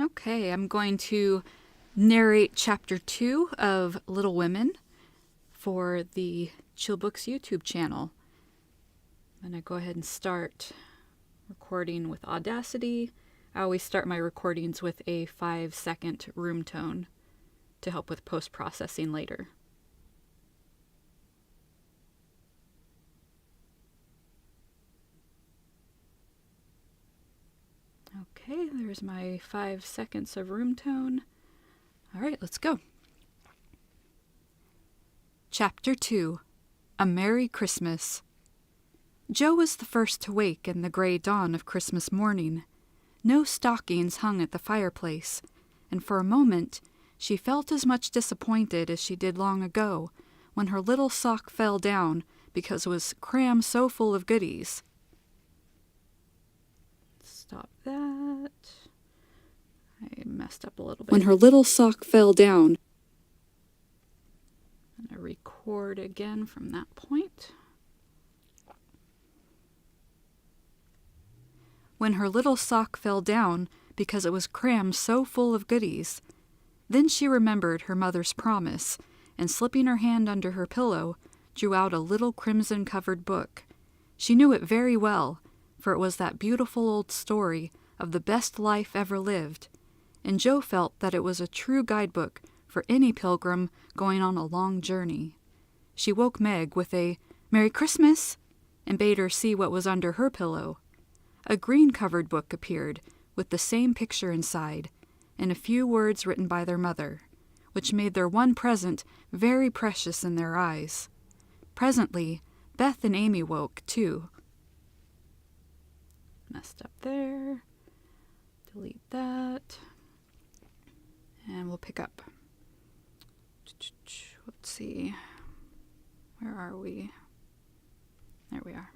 Okay, I'm going to narrate chapter 2 of Little Women for the Chillbooks YouTube channel. I'm going to go ahead and start recording with Audacity. I always start my recordings with a 5-second room tone to help with post-processing later. Okay, there's my 5 seconds of room tone. All right, let's go. Chapter 2, A Merry Christmas. Jo was the first to wake in the gray dawn of Christmas morning. No stockings hung at the fireplace, and for a moment she felt as much disappointed as she did long ago when her little sock fell down because it was crammed so full of goodies. Stop that. I messed up a little bit. When her little sock fell down. I'm going to record again from that point. When her little sock fell down because it was crammed so full of goodies. Then she remembered her mother's promise, and slipping her hand under her pillow, drew out a little crimson-covered book. She knew it very well, for it was that beautiful old story of the best life ever lived, and Jo felt that it was a true guidebook for any pilgrim going on a long journey. She woke Meg with a "Merry Christmas," and bade her see what was under her pillow. A green-covered book appeared, with the same picture inside, and a few words written by their mother, which made their one present very precious in their eyes. Presently, Beth and Amy woke, too. Messed up there. Delete that. And we'll pick up. Let's see. Where are we? There we are.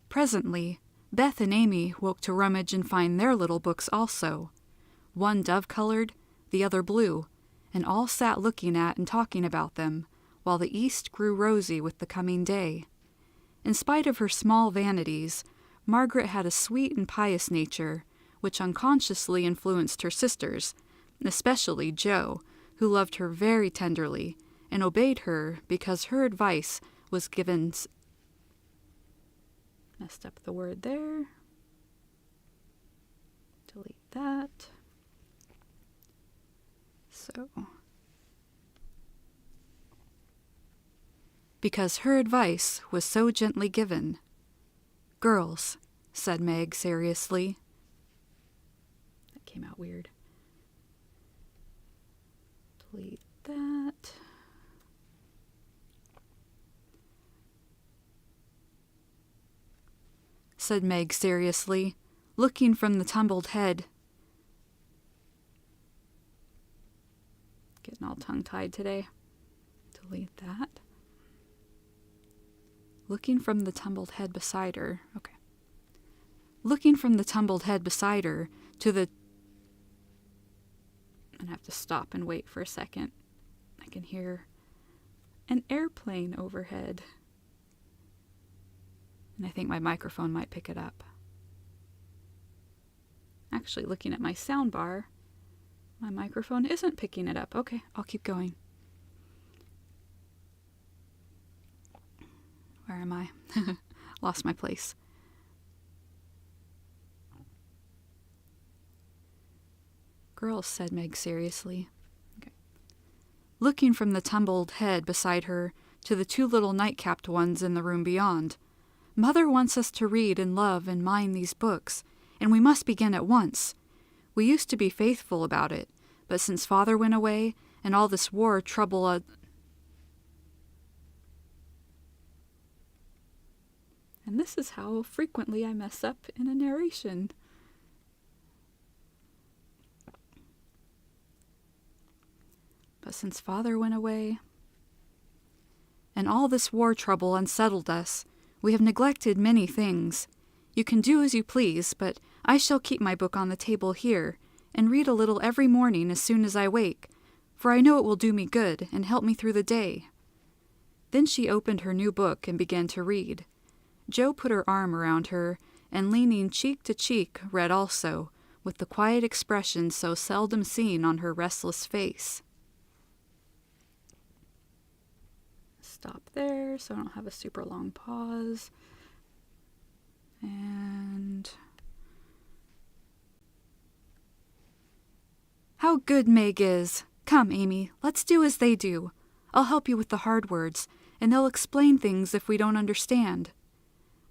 Presently, Beth and Amy woke to rummage and find their little books also. One dove-colored, the other blue, and all sat looking at and talking about them, while the east grew rosy with the coming day. In spite of her small vanities, Margaret had a sweet and pious nature, which unconsciously influenced her sisters, especially Jo, who loved her very tenderly, and obeyed her because her advice was given. Messed up the word there. Delete that. So. Because her advice was so gently given. "Girls," said Meg seriously. That came out weird. Delete that. Said Meg seriously, looking from the tumbled head. Getting all tongue-tied today. Delete that. Looking from the tumbled head beside her. Okay. Looking from the tumbled head beside her to the... I'm going to have to stop and wait for a second. I can hear an airplane overhead. And I think my microphone might pick it up. Actually, looking at my sound bar, my microphone isn't picking it up. Okay, I'll keep going. Where am I? Lost my place. "Girls," said Meg seriously. Okay. Looking from the tumbled head beside her to the two little night-capped ones in the room beyond. "Mother wants us to read and love and mind these books, and we must begin at once. We used to be faithful about it, but since Father went away and all this war trouble And this is how frequently I mess up in a narration. But since Father went away and all this war trouble unsettled us, we have neglected many things. You can do as you please, but I shall keep my book on the table here, and read a little every morning as soon as I wake, for I know it will do me good and help me through the day." Then she opened her new book and began to read. Jo put her arm around her, and leaning cheek to cheek, read also, with the quiet expression so seldom seen on her restless face. Stop there so I don't have a super long pause. And how good Meg is. Come, Amy, let's do as they do. I'll help you with the hard words, and they'll explain things if we don't understand,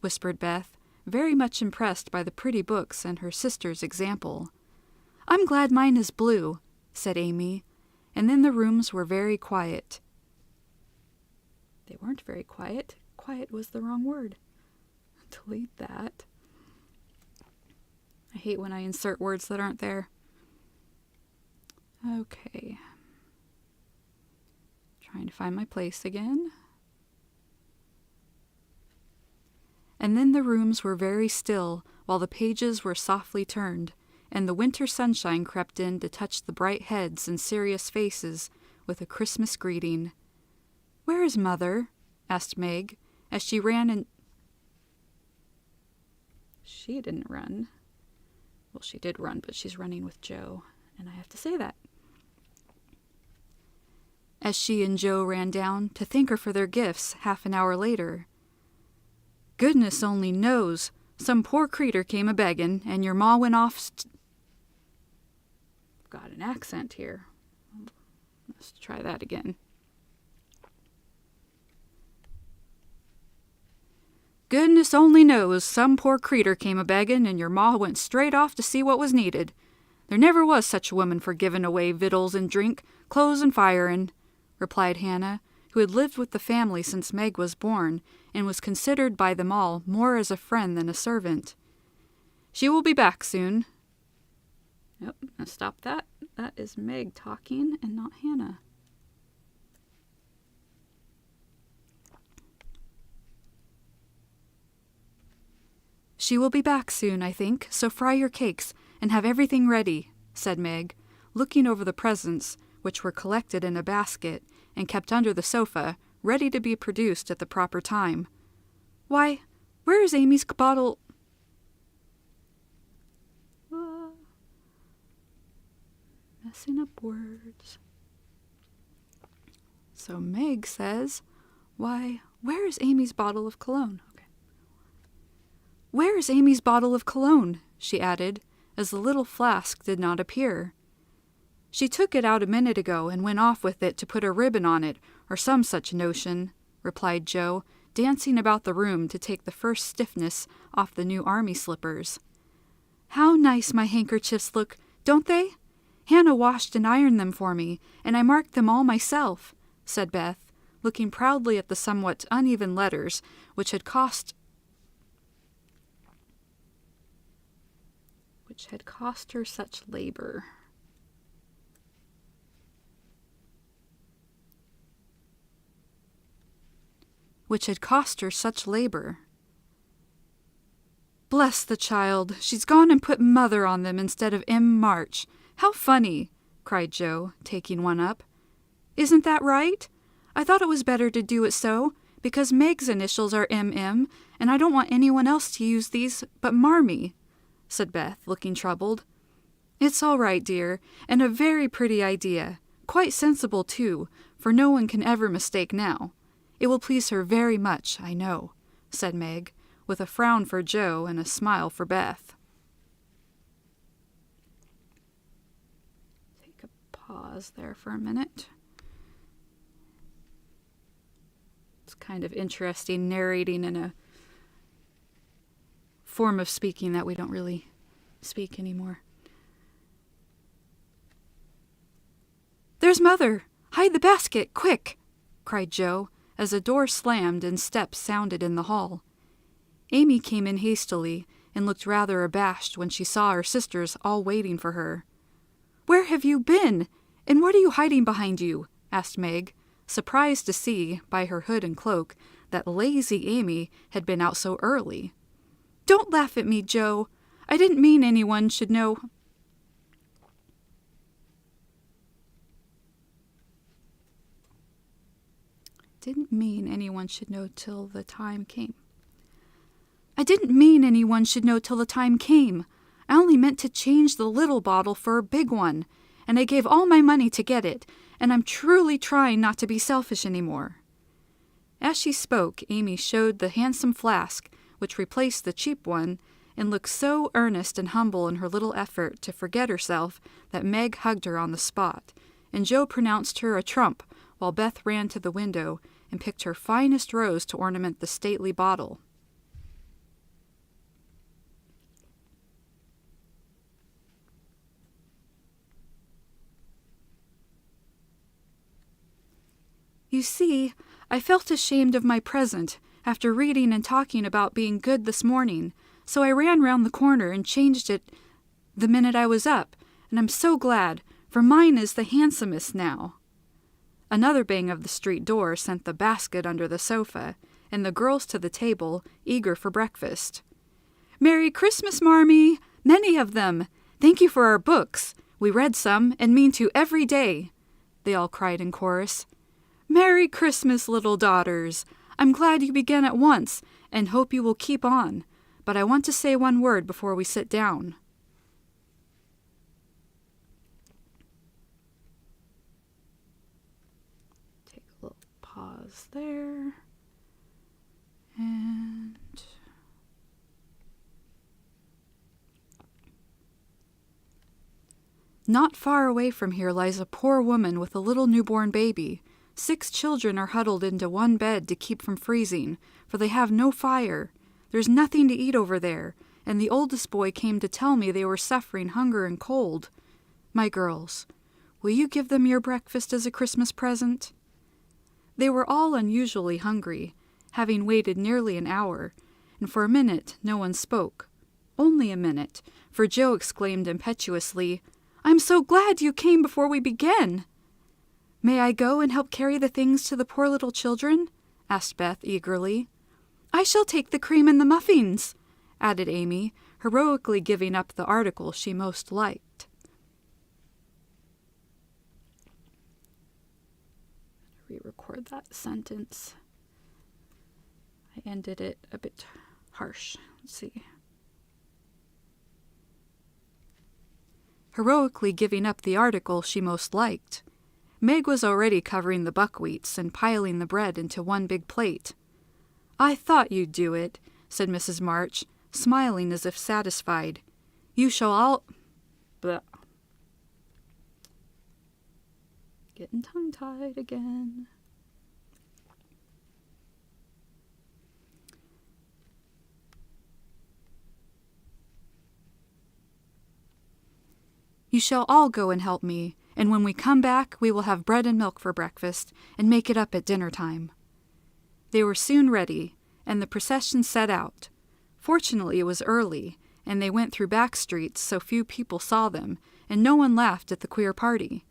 whispered Beth, very much impressed by the pretty books and her sister's example. I'm glad mine is blue, said Amy, and then the rooms were very quiet. They weren't very quiet. Quiet was the wrong word. Delete that. I hate when I insert words that aren't there. Okay. Trying to find my place again. And then the rooms were very still, while the pages were softly turned, and the winter sunshine crept in to touch the bright heads and serious faces with a Christmas greeting. "Where is Mother?" asked Meg, as she ran and... She didn't run. Well, she did run, but she's running with Joe, and I have to say that. As she and Joe ran down to thank her for their gifts half an hour later. "Goodness only knows. Some poor creeter came a-beggin', and your ma went off Got an accent here. Let's try that again. Goodness only knows some poor creeter came a-beggin', and your ma went straight off to see what was needed. There never was such a woman for giving away victuals and drink, clothes and firin'," replied Hannah, who had lived with the family since Meg was born, and was considered by them all more as a friend than a servant. "She will be back soon." Yep, now stop that. That is Meg talking and not Hannah. "She will be back soon, I think, so fry your cakes and have everything ready," said Meg, looking over the presents, which were collected in a basket and kept under the sofa, ready to be produced at the proper time. "Why, where is Amy's bottle?" Messing up words. So Meg says, "Why, where is Amy's bottle of cologne?" Okay. "Where is Amy's bottle of cologne?" she added, as the little flask did not appear. "She took it out a minute ago and went off with it to put a ribbon on it, or some such notion," replied Joe, dancing about the room to take the first stiffness off the new army slippers. "How nice my handkerchiefs look, don't they? Hannah washed and ironed them for me, and I marked them all myself," said Beth, looking proudly at the somewhat uneven letters, which had cost her such labor. "Bless the child, she's gone and put Mother on them instead of M. March. How funny," cried Joe, taking one up. "Isn't that right? I thought it was better to do it so, because Meg's initials are M.M., and I don't want anyone else to use these but Marmee," said Beth, looking troubled. "It's all right, dear, and a very pretty idea. Quite sensible, too, for no one can ever mistake now. It will please her very much, I know," said Meg, with a frown for Joe and a smile for Beth. Take a pause there for a minute. It's kind of interesting narrating in a form of speaking that we don't really speak anymore. "There's Mother! Hide the basket, quick!" cried Joe, as a door slammed and steps sounded in the hall. Amy came in hastily and looked rather abashed when she saw her sisters all waiting for her. "Where have you been? And what are you hiding behind you?" asked Meg, surprised to see, by her hood and cloak, that lazy Amy had been out so early. "Don't laugh at me, Joe. I didn't mean anyone should know." "Didn't mean anyone should know till the time came." "I didn't mean anyone should know till the time came. I only meant to change the little bottle for a big one, and I gave all my money to get it, and I'm truly trying not to be selfish anymore." As she spoke, Amy showed the handsome flask, which replaced the cheap one, and looked so earnest and humble in her little effort to forget herself that Meg hugged her on the spot, and Joe pronounced her a trump, while Beth ran to the window and picked her finest rose to ornament the stately bottle. "You see, I felt ashamed of my present after reading and talking about being good this morning, so I ran round the corner and changed it the minute I was up, and I'm so glad, for mine is the handsomest now." Another bang of the street door sent the basket under the sofa, and the girls to the table, eager for breakfast. "Merry Christmas, Marmee! Many of them! Thank you for our books. We read some, and mean to every day," they all cried in chorus. "Merry Christmas, little daughters! I'm glad you began at once, and hope you will keep on. But I want to say one word before we sit down." Take a little pause there. And not far away from here lies a poor woman with a little newborn baby. 6 children are huddled into one bed to keep from freezing, for they have no fire. There's nothing to eat over there, and the oldest boy came to tell me they were suffering hunger and cold. My girls, will you give them your breakfast as a Christmas present?" They were all unusually hungry, having waited nearly an hour, and for a minute no one spoke. Only a minute, for Joe exclaimed impetuously, "I'm so glad you came before we began." "May I go and help carry the things to the poor little children?" asked Beth eagerly. "I shall take the cream and the muffins," added Amy, heroically giving up the article she most liked. Re-record that sentence. I ended it a bit harsh. Let's see. Heroically giving up the article she most liked. Meg was already covering the buckwheats and piling the bread into one big plate. "I thought you'd do it," said Mrs. March, smiling as if satisfied. "You shall all—" Blah. Getting tongue-tied again. "You shall all go and help me, and when we come back we will have bread and milk for breakfast, and make it up at dinner time." They were soon ready, and the procession set out. Fortunately it was early, and they went through back streets so few people saw them, and no one laughed at the queer party.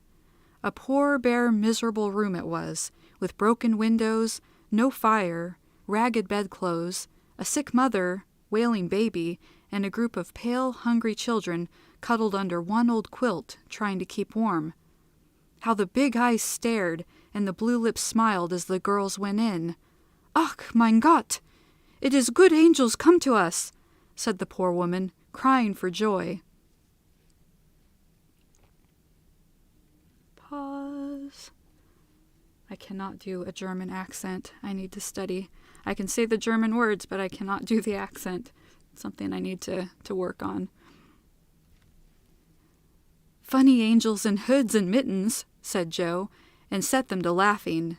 A poor, bare, miserable room it was, with broken windows, no fire, ragged bedclothes, a sick mother, wailing baby, and a group of pale, hungry children cuddled under one old quilt, trying to keep warm. How the big eyes stared, and the blue lips smiled as the girls went in. "Ach, mein Gott! It is good angels come to us," said the poor woman, crying for joy. Pause. I cannot do a German accent. I need to study. I can say the German words, but I cannot do the accent. It's something I need to work on. "Funny angels in hoods and mittens," said Joe, and set them to laughing.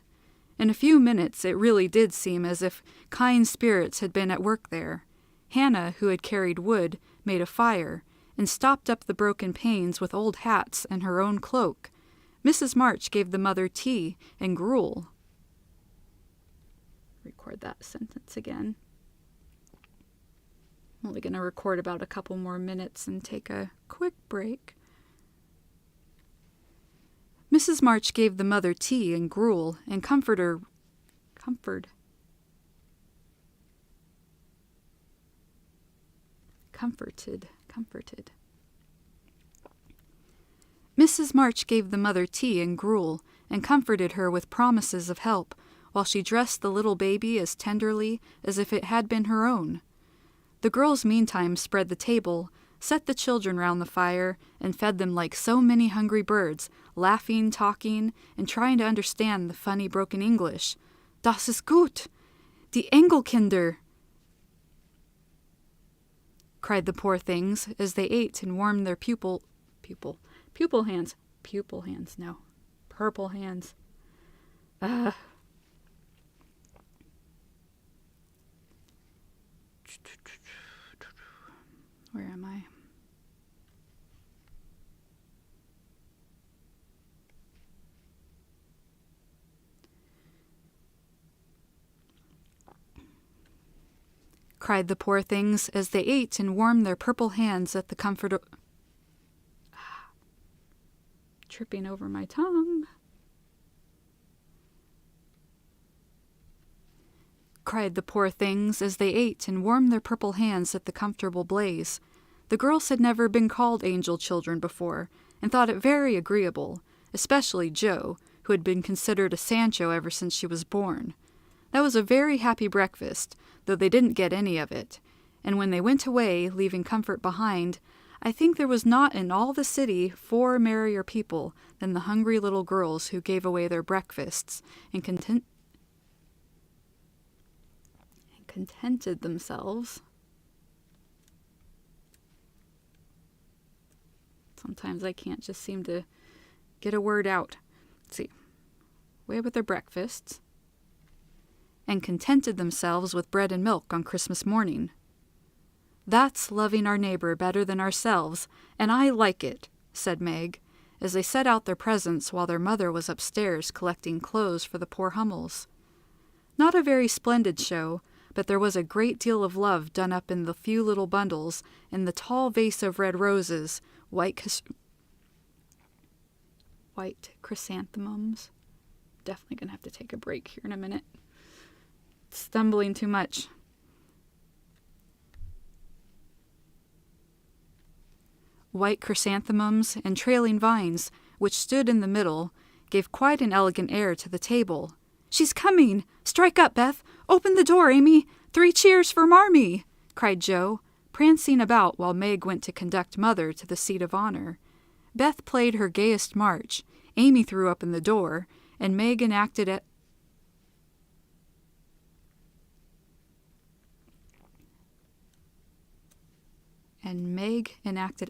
In a few minutes it really did seem as if kind spirits had been at work there. Hannah, who had carried wood, made a fire, and stopped up the broken panes with old hats and her own cloak. Mrs. March gave the mother tea and gruel. Record that sentence again. I'm only going to record about a couple more minutes and take a quick break. Mrs. March gave the mother tea and gruel and comforted. Mrs. March gave the mother tea and gruel and comforted her with promises of help, while she dressed the little baby as tenderly as if it had been her own. The girls meantime spread the table, set the children round the fire, and fed them like so many hungry birds, laughing, talking, and trying to understand the funny broken English. Das ist gut! Die Engelkinder! Cried the poor things as they ate and warmed their purple hands. Where am I? Cried the poor things as they ate and warmed their purple hands at the comfort of... Tripping over my tongue. Cried the poor things as they ate and warmed their purple hands at the comfortable blaze. The girls had never been called angel children before, and thought it very agreeable, especially Jo, who had been considered a Sancho ever since she was born. That was a very happy breakfast, though they didn't get any of it, and when they went away, leaving comfort behind, I think there was not in all the city 4 merrier people than the hungry little girls who gave away their breakfasts and contented themselves. Sometimes I can't just seem to get a word out. Let's see. Away with their breakfasts. And contented themselves with bread and milk on Christmas morning. That's loving our neighbor better than ourselves, and I like it, said Meg, as they set out their presents while their mother was upstairs collecting clothes for the poor Hummels. Not a very splendid show, but there was a great deal of love done up in the few little bundles, in the tall vase of red roses, white chrysanthemums. Definitely gonna have to take a break here in a minute. Stumbling too much. White chrysanthemums and trailing vines, which stood in the middle, gave quite an elegant air to the table. She's coming! Strike up, Beth! Open the door, Amy! 3 cheers for Marmee! Cried Jo, prancing about while Meg went to conduct Mother to the seat of honor. Beth played her gayest march, Amy threw open the door, and Meg enacted it.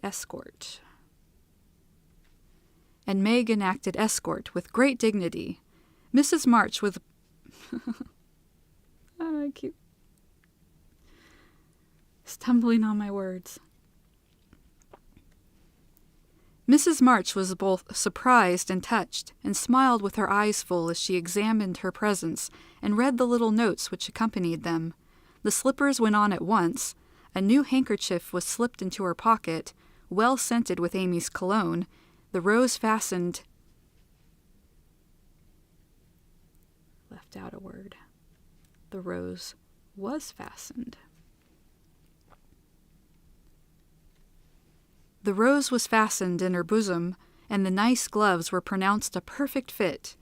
escort. And Meg enacted escort with great dignity. Mrs. March with... I keep stumbling on my words. Mrs. March was both surprised and touched, and smiled with her eyes full as she examined her presents and read the little notes which accompanied them. The slippers went on at once. A new handkerchief was slipped into her pocket, well scented with Amy's cologne. The rose fastened... Left out a word. The rose was fastened. The rose was fastened in her bosom, and the nice gloves were pronounced a perfect fit.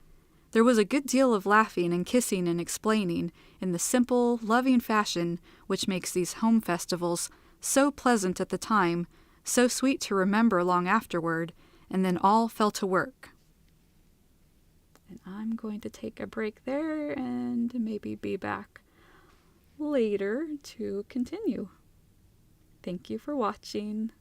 There was a good deal of laughing and kissing and explaining, in the simple, loving fashion which makes these home festivals so pleasant at the time, so sweet to remember long afterward, and then all fell to work. And I'm going to take a break there and maybe be back later to continue. Thank you for watching.